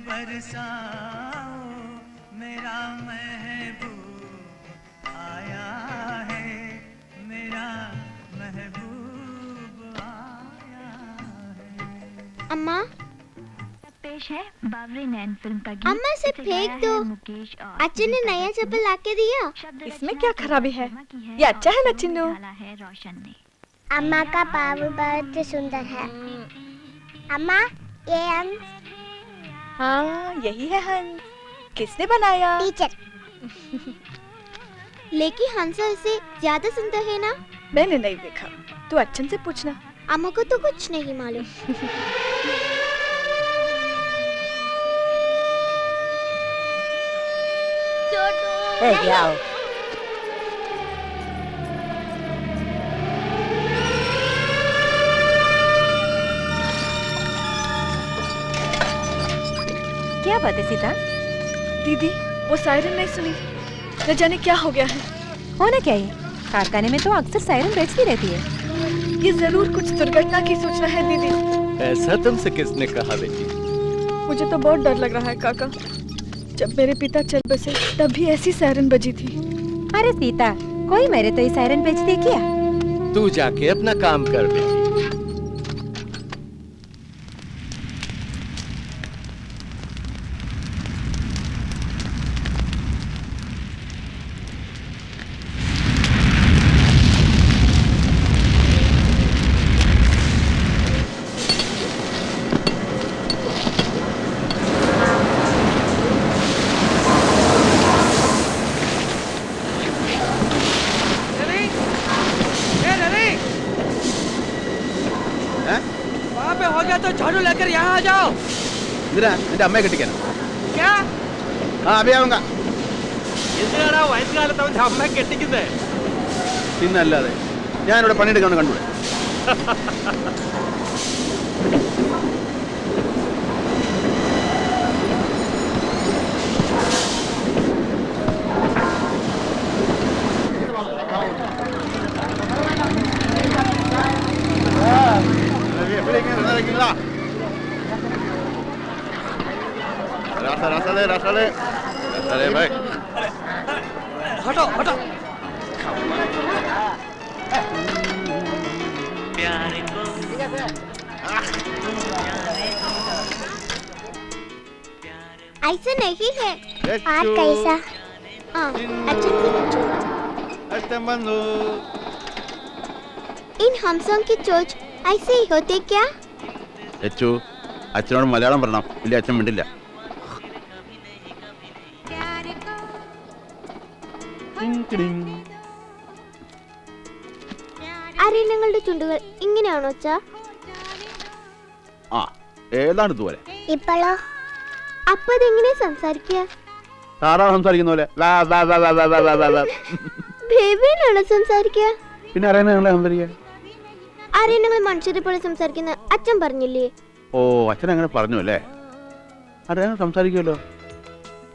बरसाओ मेरा महबूब आया है मेरा महबूब आया है। अम्मा पेश है बावरी नैन फिल्म का गीत। अम्मा से फेंक दो। अच्चन ने नया चप्पल लाके दिया। इसमें क्या खराबी है? ये अच्छा है ना चिन्नू? रोशन ने अम्मा का पाव बहुत सुंदर है। अम्मा ये हम हाँ यही है हंस। किसने बनाया? टीचर। लेकिन हंसा इसे ज्यादा सुंदर है ना? मैंने नहीं देखा, तू अच्छन से पूछना। अम्मा को तो कुछ नहीं मालूम। आओ। क्या बात है सीता? दीदी वो सायरन नहीं सुनी, न जाने क्या हो गया है। होना क्या है? कारखाने में तो अक्सर सायरन बजती रहती है। ये जरूर कुछ दुर्घटना की सूचना है दीदी। ऐसा तुमसे किसने कहा बेटी? मुझे तो बहुत डर लग रहा है काका। जब मेरे पिता चल बसे तब भी ऐसी सायरन बजी थी। अरे सीता, कोई मेरे तो ये सायरन बजती क्या? तू जाके अपना काम कर बेटी। तो झाड़ू लेकर यहाँ आ जाओ। अम्मे कटिका क्या? हाँ अभी आऊंगा। വയസ്സുകാലത്ത് അവന്റെ അമ്മ കെട്ടിക്കുന്നേ പിന്നല്ലാതെ ഞാനിവിടെ പണിയെടുക്കാൻ കണ്ടു. रास्ता भाई हटो हटो। ऐसा नहीं है। आज कैसा? हाँ अच्छे से इन हमसों की चोच ऐसे ही होते क्या? അച്ചു അച്ഛനോട് മലയാളം പറയണം, ഇല്ല അച്ഛൻ മിണ്ടില്ല. അരെ നിങ്ങളുടെ ചുണ്ടുകൾ ഇങ്ങനെയാണോ അച്ഛാ? ആ ഏതാണ് ഇതുപോലെ? ഇപ്പോഴോ? അപ്പൊ അതെങ്ങനെ സംസാരിക്കുക? താറാവ് സംസാരിക്കുന്ന പോലെ. ബേബിയാണോ സംസാരിക്കുക? പിന്നെ അറിയാൻ ഞങ്ങളെ സംസാരിക്കുക. ആരെയും നിങ്ങൾ മനുഷ്യരെ പോലെ സംസാരിക്കുന്ന അച്ഛൻ പറഞ്ഞില്ലേ? ഓ അച്ഛൻ അങ്ങനെ പറഞ്ഞു അല്ലേ? അറിയാൻ സംസാരിക്കുമല്ലോ.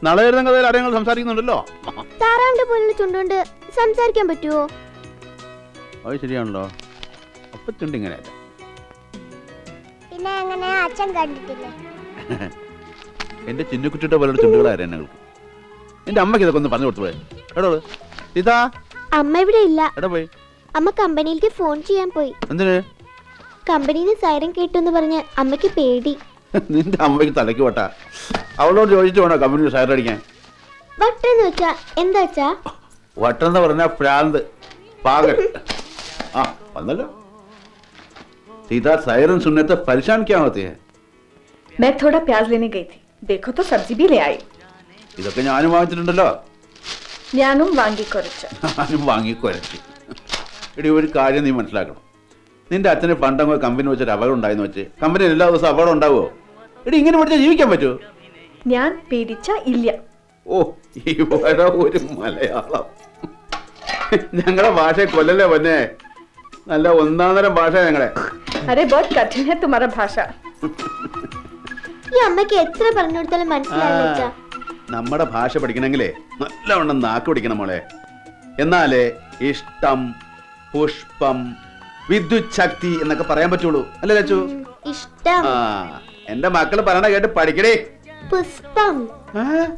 നാളെ വരുന്ന കഥയിൽ അറിയാൻ സംസാരിക്കുന്നുണ്ടല്ലോ. താറാവിന്റെ പോലുള്ള ചുണ്ടുകൊണ്ട് സംസാരിക്കാൻ പറ്റുമോ? അത് ശരിയാണല്ലോ. അപ്പൊ ചുണ്ട് ഇങ്ങനെയല്ല. പിന്നെ അങ്ങനെ അച്ഛൻ കണ്ടിട്ടില്ലേ? എന്റെ ചിന്നുകുട്ടിയുടെ പോലുള്ള ചുണ്ടുകളായിരുന്നു ഞങ്ങൾക്ക്. എന്റെ അമ്മക്ക് ഇതൊക്കെ ഒന്ന് പറഞ്ഞു കൊടുത്തു പോയെ. എടോ ഇതാ അമ്മ ഇവിടെ ഇല്ല. എടാ പോയി. അമ്മ കമ്പനിയിലേക്ക് ഫോൺ ചെയ്യാൻ പോയി. എന്തിന്? കമ്പനിന്ന് സൈറൻ കേട്ടെന്ന് പറഞ്ഞ് അമ്മയ്ക്ക് പേടി. നിന്റെ അമ്മയ്ക്ക് തലയ്ക്ക് വട്ടാ. അവളോട് ചോദിച്ചു വേണോ കമ്പനിയിൽ സൈറൻ അടിക്കാൻ? വട്ടെന്ന് വെച്ചാ എന്താ വെച്ചാ? വട്ടെന്ന് പറഞ്ഞാ പ്രാന്ത്, പാകൽ. ആ വന്നല്ലോ. सीधा सायरन सुनने तो परेशान क्या होती है? मैं थोड़ा प्याज लेने गई थी, देखो तो सब्जी भी ले आई. ഇതൊക്കെ ഞാനും വാങ്ങിച്ചിട്ടുണ്ടല്ലോ. ഞാനും വാങ്ങിക്കൊരച്ചു. ഞാനും വാങ്ങിക്കൊരച്ചു. എടി ഒരു കാര്യം നീ മനസ്സിലാക്കണം. നിന്റെ അച്ഛന് പണ്ടങ്ങോ കമ്പനി വെച്ചൊരു അപകടം ഉണ്ടായെന്ന് വെച്ച് കമ്പനിയിൽ എല്ലാ ദിവസവും അപകടം ഉണ്ടാവുമോ? എടി ഇങ്ങനെ പഠിച്ചാൽ ജീവിക്കാൻ പറ്റുമോ? ഞാൻ പേടിച്ച ഇല്ല. ഓ ഇവിടെ ഒരു മലയാളം. ഞങ്ങളുടെ ഭാഷയെ കൊല്ലല്ലേ പൊന്നെ. നല്ല ഒന്നാന്തരം ഭാഷ ഞങ്ങളെ. अरे बहुत कठिन है तुम्हारा भाषा. ഈ അമ്മയ്ക്ക് എത്ര പറഞ്ഞു കൊടുത്താലും മനസ്സിലാവില്ല അച്ഛാ. നമ്മുടെ ഭാഷ പഠിക്കണമെങ്കിലേ നല്ലവണ്ണം നാക്ക് പിടിക്കണം മോളെ. എന്നാലേ ഇഷ്ടം, പുഷ്പം, വിദ്യുത് ശക്തി എന്നൊക്കെ പറയാൻ പറ്റുള്ളൂ. അല്ലേ ലച്ചു? ഇഷ്ടം. ആ എന്റെ മക്കള് പറയണ കേട്ട് പഠിക്കണേ. പുഷ്പം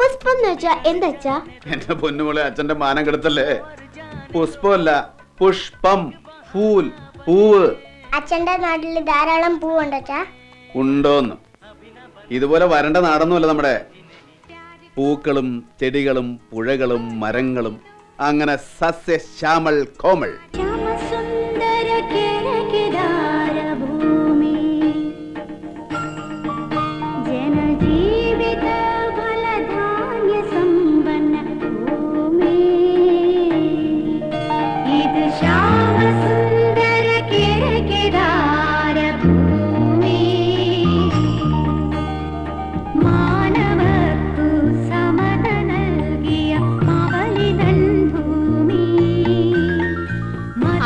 പുഷ്പം എന്ന് വെച്ചാ എന്താ? എന്റെ പൊന്നുമോളെ അച്ഛന്റെ മാനം കെടുത്തല്ലേ. പുഷ്പമല്ല, പുഷ്പം, ഫൂൽ, പൂവ്. അച്ഛന്റെ നാട്ടില് ധാരാളം പൂവുണ്ടച്ചാ? ഉണ്ടോന്ന്. ഇതുപോലെ വരണ്ട നാടൊന്നുമല്ല നമ്മുടെ. പൂക്കളും ചെടികളും പുഴകളും മരങ്ങളും അങ്ങനെ സസ്യശ്യാമൾ കോമൾ.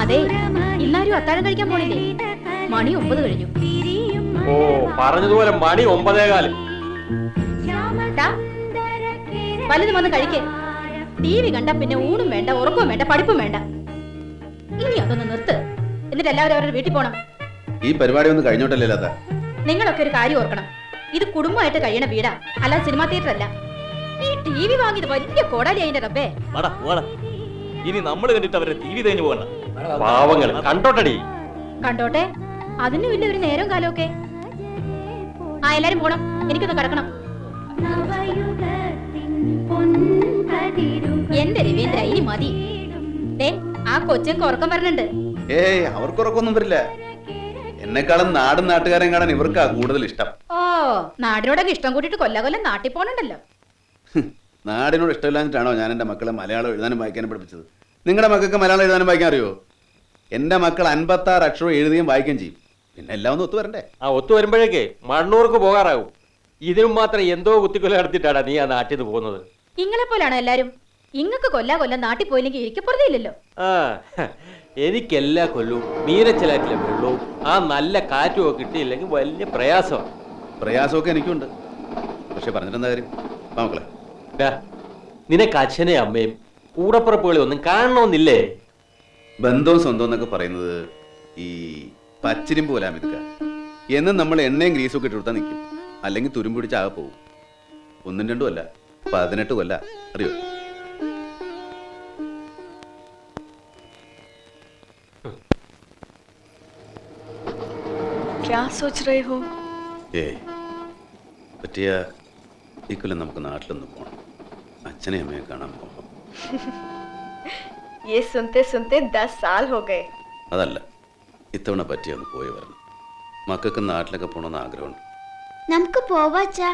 അതെ, എല്ലാരും അത്താഴം കഴിക്കാൻ പോണില്ലേ? മണി 9 കഴിഞ്ഞു. ഓ, പറഞ്ഞതുപോലെ മണി 9:15. വലുത് വന്ന് കഴിക്കേ. TV കണ്ട പിന്നെ ഊണും വേണ്ട, ഉറക്കവും വേണ്ട, പഠിപ്പും വേണ്ട. ഇനി അതൊന്ന് നിർത്ത്. എന്നിട്ട് എല്ലാവരും അവരുടെ വീട്ടിൽ പോണം. ഈ പരിപാടി ഒന്ന് കഴിഞ്ഞോട്ടല്ലേ ലത? നിങ്ങളൊക്കെ ഒരു കാര്യം ഓർക്കണം, ഇത് കുടുംബമായിട്ട് കഴിയണ വീടാ, അല്ലാതെ സിനിമാ തിയേറ്റർ അല്ല. ഈ TV വാങ്ങിയത് വലിയ കോടാലി അതിന്റെ റബ്ബേ. ഇനി നമ്മൾ കണ്ടിട്ട് അവരെ TV തേഞ്ഞു പോകണ്ട. പാവങ്ങൾ കണ്ടോട്ടടി. കണ്ടോട്ടെ, അതിന് വലിയ ഒരു നേരവും കാലമൊക്കെ. ആ, എല്ലാരും പോണം, എനിക്കൊന്ന് കിടക്കണം. എന്റെ രവീന്ദ്ര, ഇനി മതി. ആ കൊച്ചൊക്കെ ഉറക്കം വരണുണ്ട്. ഏയ്, അവർക്ക് ഉറക്കൊന്നും വരില്ല. എന്നെക്കാളും നാടും നാട്ടുകാരെയും കാണാൻ ഇവർക്കാ കൂടുതൽ ഇഷ്ടം. ഓ, നാടിനോടൊക്കെ ഇഷ്ടം കൂട്ടിട്ട് കൊല്ലം നാട്ടിൽ പോണുണ്ടല്ലോ. നാടിനോട് ഇഷ്ടമില്ലാഞ്ഞിട്ടാണോ ഞാൻ എൻ്റെ മക്കളെ മലയാളം എഴുതാനും വായിക്കാനും പഠിപ്പിച്ചത്? നിങ്ങളുടെ മക്കൾക്ക് മലയാളം എഴുതാനും വായിക്കാൻ അറിയോ? എൻ്റെ മക്കൾ 56 അക്ഷരം എഴുതുകയും വായിക്കുകയും ചെയ്യും. പിന്നെ എല്ലാം ഒന്ന് ഒത്തു വരണ്ടേ? ആ ഒത്തു വരുമ്പോഴേക്ക് മണ്ണൂർക്ക് പോകാറാവും. ഇതിനും മാത്രം എന്തോ കുത്തിക്കൊല നടത്തിയിട്ടാണ് നീ ആ നാട്ടിൽ നിന്ന് പോകുന്നത്. ഇങ്ങളെ പോലാണോ എല്ലാരും? ഇങ്ങക്ക് കൊല്ലം നാട്ടിൽ പോയില്ലെങ്കിൽ ഇരിക്കപ്പുറതയില്ലല്ലോ. ആ, എനിക്കെല്ലാ കൊല്ലവും മീനച്ചലാറ്റിലെ വെള്ളവും ആ നല്ല കാറ്റും ഒക്കെ കിട്ടിയില്ലെങ്കിൽ വലിയ പ്രയാസമാണ്. പ്രയാസമൊക്കെ എനിക്കുണ്ട്. പക്ഷെ പറഞ്ഞിട്ടെന്താ കാര്യം? മക്കളെ, നിനക്ക് അച്ഛനെയും അമ്മയും കൂടപ്പുറപ്പുകളെ ഒന്നും കാണണമെന്നില്ലേ? ബന്ധവും സ്വന്തം എന്നൊക്കെ പറയുന്നത് ഈ പച്ചിരിമ്പ് പോലാ മിതുക്ക. എന്നും നമ്മൾ എണ്ണയും ഗ്രീസും ഒക്കെ ഇട്ടുകൊടുത്താൽ നിൽക്കും, അല്ലെങ്കിൽ തുരുമ്പിടിച്ച് ആകെ പോകും. 1 2 അല്ല, 18 കൊല്ല. അറിയോ? क्या सोच रहे हो? പറ്റിയ ഇക്കൊല്ലം നമുക്ക് നാട്ടിലൊന്ന് പോകണം. അച്ഛനെയും അമ്മയെ കാണാൻ പോകണം. ये सुनते सुनते 10 साल हो गए. അതല്ല, ഇത്തവണ പറ്റിയ ഒന്ന് പോയി വരണം. മക്കൾക്ക് നാട്ടിലൊക്കെ പോകണമെന്ന് ആഗ്രഹമുണ്ട്. നമുക്ക് പോവാച്ചാ?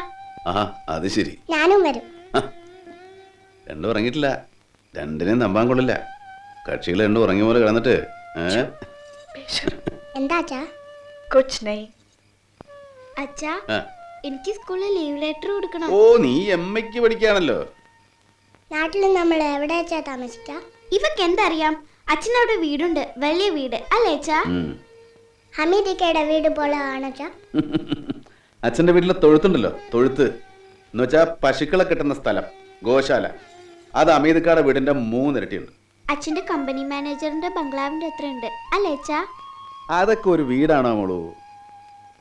ആ, അത് ശരി. ഞാനും വരും. രണ്ടും ഉറങ്ങിയിട്ടില്ല. രണ്ടിനെയും നമ്പാൻ കൊള്ളില്ല. കക്ഷികൾ രണ്ടും ഉറങ്ങിയ പോലെ കിടന്നിട്ട്. എന്താച്ചാ? कुछ नहीं. അച്ഛാ, എനിക്ക് സ്കൂളിൽ ലീവ് ലെറ്റർ കൊടുക്കണം. ഓ, നീ എമ്മയ്ക്ക് പഠിക്കാണല്ലോ. നാട്ടിൽ നമ്മൾ എവിടെ വെച്ചാ താമസിക്ക? ഇവക്ക് എന്തറിയാം? അച്ഛനവിടെ വീടുണ്ട്, വലിയ വീട് അല്ലേ അച്ഛാ? ഹമീദിക്കയുടെ വീട് പോലെ ആണച്ചാ? അച്ഛന്റെ വീട്ടിലെ തൊഴുത്തുണ്ടല്ലോ, തൊഴുത്ത് എന്ന് വെച്ചാ പശുക്കളെ കിട്ടുന്ന സ്ഥലം, ഗോശാല. അത് അമീദിക്കാടെ വീടിന്റെ 3 ഇരട്ടിയുണ്ട്. അച്ഛന്റെ കമ്പനി മാനേജറിന്റെ ബംഗ്ലാവിന്റെ എത്രയുണ്ട് അല്ലേ അച്ഛാ? അതൊക്കെ ഒരു വീടാണോ മോളൂ?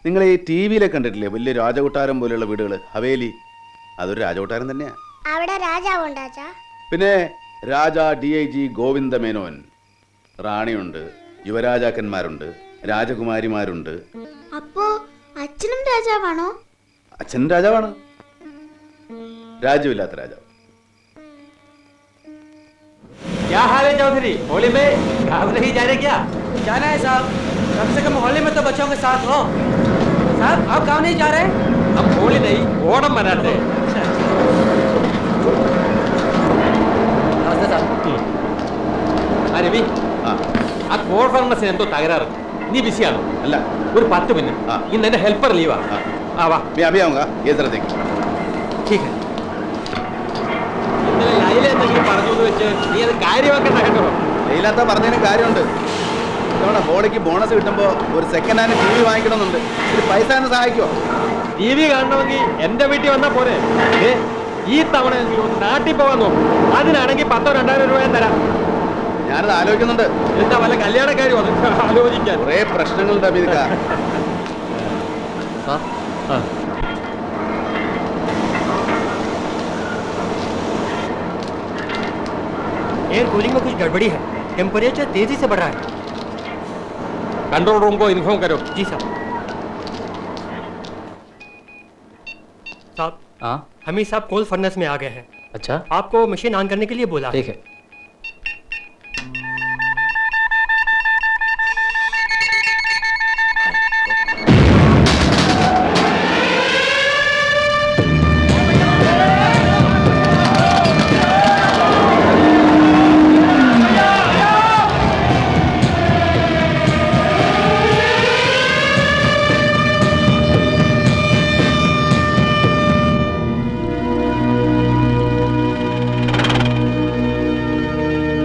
നിങ്ങൾ ഈ TV-യിലൊക്കെ കണ്ടിട്ടില്ലേ വലിയ രാജകൊട്ടാരം പോലെയുള്ള വീടുകൾ, ഹവേലി? അതൊരു രാജകൊട്ടാരം തന്നെയാ. അവിടെ രാജാവുണ്ടാച്ചാ? പിന്നെ രാജ DIG ഗോവിന്ദ മേനോൻ, റാണിയുണ്ട്, യുവരാജാക്കന്മാരുണ്ട്, രാജകുമാരിമാരുണ്ട്. അപ്പോ അച്ഛനും രാജാവാണോ? അച്ഛൻ രാജാവാണ്, രാജ്യമില്ലാത്ത രാജാവ്. क्या हाल है चौधरी? होली में गाँव नहीं जा रहे क्या? जाना है साहब, कम से कम होली में तो बच्चों के साथ हो। साहब, आप गाँव नहीं जा रहे? हम होली नहीं, ओणम मनाते हैं. नमस्ते साहब. ആ രവി, ആ കോൾ ഫർമസിന് എന്തോ തകരാറ്. നീ ബിസിയാണോ? അല്ല, ഒരു 10 മിനിറ്റ്. ഇന്ന് എന്റെ ഹെൽപ്പർ ലീവാ. ആ വാ. मैं अभी आऊंगा, ये जरा देखिए. ठीक है. ഇന്നലെ ലൈല എന്തെങ്കിലും പറഞ്ഞു എന്ന് വെച്ച് നീ അത് കാര്യമാക്കണ്ട കേട്ടോ. ലൈലാത്ത പറഞ്ഞതിന് കാര്യമുണ്ട്. ഇത്തവണ ഹോളിക്ക് ബോണസ് കിട്ടുമ്പോൾ ഒരു സെക്കൻഡ് ഹാൻഡ് TV വാങ്ങിക്കണമെന്നുണ്ട്. ഒരു പൈസ എന്ന് സഹായിക്കുമോ? TV കാണണമെങ്കിൽ എന്റെ വീട്ടിൽ വന്നാൽ പോരെ? ഈ തവണ നാട്ടിൽ പോകാൻ നോക്കും. അതിനാണെങ്കിൽ 10,000 2,000 രൂപ ഞാൻ തരാം. ഞാനത് ആലോചിക്കുന്നുണ്ട്. എന്താ വല്ല കല്യാണക്കാരും അത് ആലോചിക്കാൻ? കുറേ പ്രശ്നങ്ങളുണ്ട് അമീദിക്ക. कूलिंग में कुछ गड़बड़ी है, टेम्परेचर तेजी से बढ़ रहा है। कंट्रोल रूम को इन्फॉर्म करो। जी साहब। साहब, हाँ हमीद साहब कोल फर्नेस में आ गए हैं। अच्छा आपको मशीन ऑन करने के लिए बोला। ठीक है।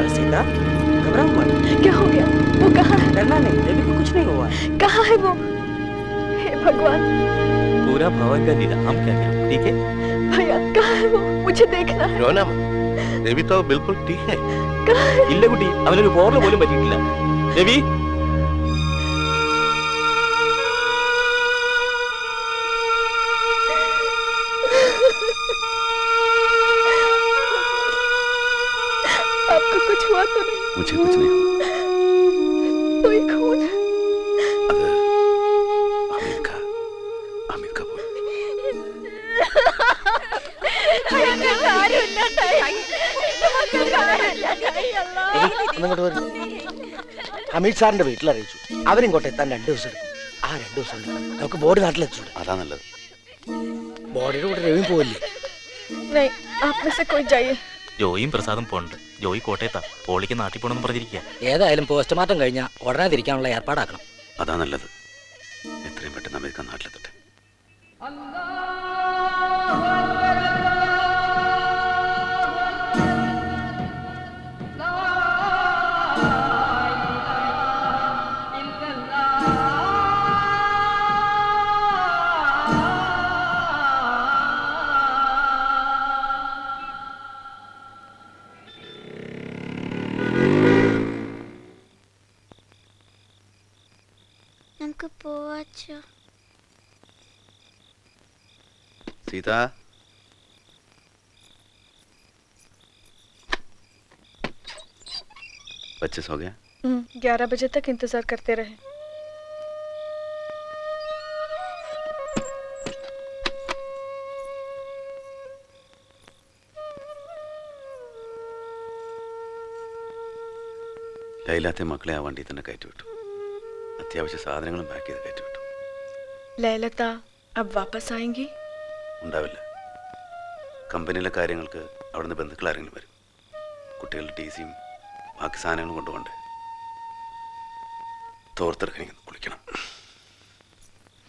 सीता, घबराओ मत। क्या हो गया? वो कहाँ है? डरना नहीं, देवी को कुछ नहीं हुआ। कहाँ है वो? हे भगवान, पूरा भवन का लीला, हम क्या करें? ठीक है भैया कहाँ है वो? मुझे देखना है। रोना मत, देवी तो बिल्कुल ठीक है। कहाँ है? ഇല്ല കുട്ടി, അവനൊരു പോറൽ പോലും പറ്റിയിട്ടില്ല. ദേവി आपको कुछ हुआ तो नहीं? मुझे कुछ नहीं हुआ। तो ये खून അത് അമീർ का बोल। ഹമീദ് സാറിന്റെ വീട്ടിൽ അറിയിച്ചു. അവരിങ്ങോട്ട് എത്താൻ 2 ദിവസം എടുക്കും. ആ 2 ദിവസം കൊണ്ട് നമുക്ക് ബോഡി നാട്ടിലെത്തിച്ചു. അതാ നല്ലത്. ബോഡിയുടെ കൂടെ രവിയും പോവില്ലേ? नहीं, आप में से कोई जाइए। ജോയിയും പ്രസാദും പോണ്ട്. ജോയി കോട്ടയത്താ, പോളിക്ക് നാട്ടിൽ പോണെന്ന് പറഞ്ഞിരിക്കുക. ഏതായാലും പോസ്റ്റ്മോർട്ടം കഴിഞ്ഞാൽ ഉടനെ തിരിക്കാനുള്ള ഏർപ്പാടാക്കണം. അതാ നല്ലത്. എത്രയും പെട്ടെന്ന് അമേരിക്ക നാട്ടിലെത്തട്ടെ. നമുക്ക് പോവാച്ചോ. सीता, बच्चे सो गया? 11 बजे तक इंतजार करते रहे। ലൈലാത്തെ മക്കളെ ആ വണ്ടി തന്നെ കയറ്റിവിട്ടു. അത്യാവശ്യ സാധനങ്ങളും പാക്ക് ചെയ്ത് കയറ്റിവിട്ടു. लैलता अब वापस आएंगी? ഉണ്ടാവില്ല. കമ്പനിയിലെ കാര്യങ്ങൾക്ക് അവിടുന്ന് ബന്ധുക്കൾ ആരെങ്കിലും വരും. കുട്ടികളുടെ ടി സിയും ബാക്കി സാധനങ്ങളും കൊണ്ടുപോകണ്ടേ. തോർത്തെടുക്കാൻ കുളിക്കണം.